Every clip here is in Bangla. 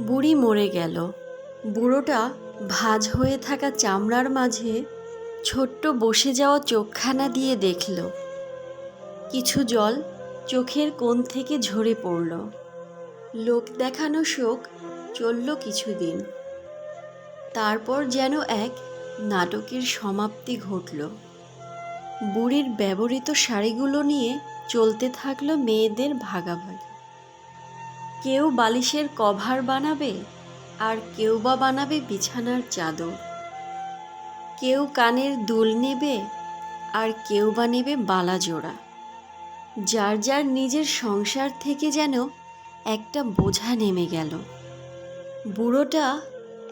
বুড়ি মরে গেল। বুড়োটা ভাঁজ হয়ে থাকা চামড়ার মাঝে ছোট্ট বসে যাওয়া চোখখানা দিয়ে দেখল। কিছু জল চোখের কোণ থেকে ঝরে পড়ল। লোক দেখানো শোক চলল কিছুদিন। তারপর যেন এক নাটকের সমাপ্তি ঘটল। বুড়ির ব্যবহৃত শাড়িগুলো নিয়ে চলতে থাকলো মেয়েদের ভাগাভাগি। কেউ বালিশের কভার বানাবে, আর কেউ বা বানাবে বিছানার চাদর। কেউ কানের দুল নেবে, আর কেউ বা নেবে বালা জোড়া। যার যার নিজের সংসার থেকে যেন একটা বোঝা নেমে গেল। বুড়োটা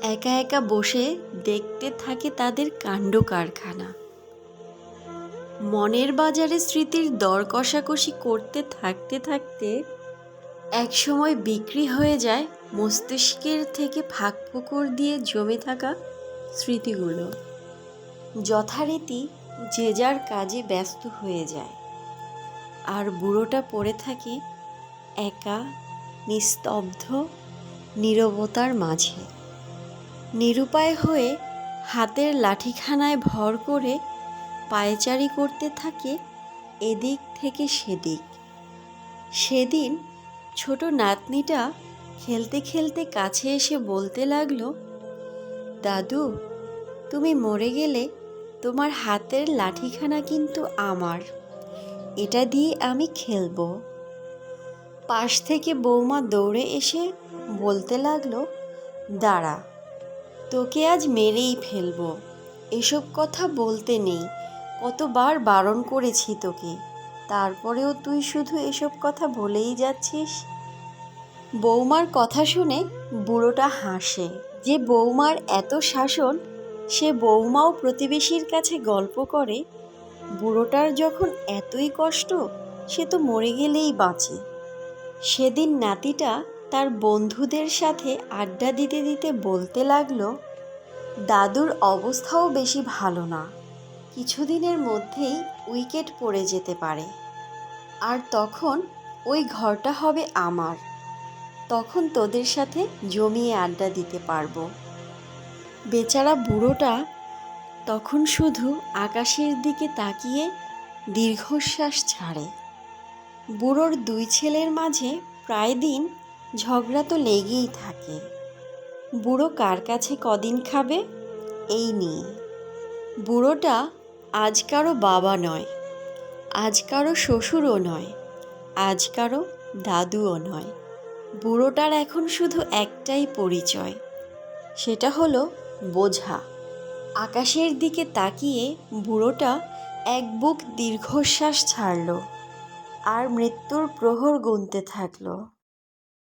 একা একা বসে দেখতে থাকে তাদের কাণ্ড কারখানা। মনের বাজারে স্মৃতির দর কষাকষি করতে থাকতে থাকতে একসময় বিক্রি হয়ে যায় মস্তিষ্কের থেকে ফাঁক ফোকর দিয়ে জমে থাকা স্মৃতিগুলো। যথারীতি যে যার কাজে ব্যস্ত হয়ে যায়, আর বুড়োটা পড়ে থাকে একা, নিস্তব্ধ নীরবতার মাঝে। নিরুপায় হয়ে হাতের লাঠিখানায় ভর করে পায়চারি করতে থাকে এদিক থেকে সেদিক। সেদিন ছোট নাতনিটা খেলতে খেলতে কাছে এসে বলতে লাগলো, দাদু, তুমি মরে গেলে তোমার হাতের লাঠিখানা কিন্তু আমার, এটা দিয়ে আমি খেলবো। পাশ থেকে বৌমা দৌড়ে এসে বলতে লাগলো, দাঁড়া, তোকে আজ মেরেই ফেলবো। এসব কথা বলতে নেই, কতবার বারণ করেছি তোকে, তারপরেও তুই শুধু এসব কথা বলেই যাচ্ছিস। বৌমার কথা শুনে বুড়োটা হাসে। যে বৌমার এত শাসন, সে বৌমাও প্রতিবেশীর কাছে গল্প করে, বুড়োটার যখন এতই কষ্ট, সে তো মরে গেলেই বাঁচে। সেদিন নাতিটা তার বন্ধুদের সাথে আড্ডা দিতে দিতে বলতে লাগলো, দাদুর অবস্থাও বেশি ভালো না, কিছুদিনের মধ্যেই উইকেট পড়ে যেতে পারে, আর তখন ওই ঘরটা হবে আমার, তখন তোদের সাথে জমিয়ে আড্ডা দিতে পারবো। বেচারা বুড়োটা তখন শুধু আকাশের দিকে তাকিয়ে দীর্ঘশ্বাস ছাড়ে। বুড়োর দুই ছেলের মাঝে প্রায় দিন ঝগড়া তো লেগেই থাকে। বুড়ো কার কাছে কদিন খাবে, এই নিয়ে। বুড়োটা আজ কারো বাবা নয়, আজ কারো শ্বশুরও নয়, আজ কারো দাদুও নয়। বুড়োটার এখন শুধু একটাই পরিচয়, সেটা হলো বোঝা। আকাশের দিকে তাকিয়ে বুড়োটা এক বুক দীর্ঘশ্বাস ছাড়ল, আর মৃত্যুর প্রহর গুনতে থাকলো।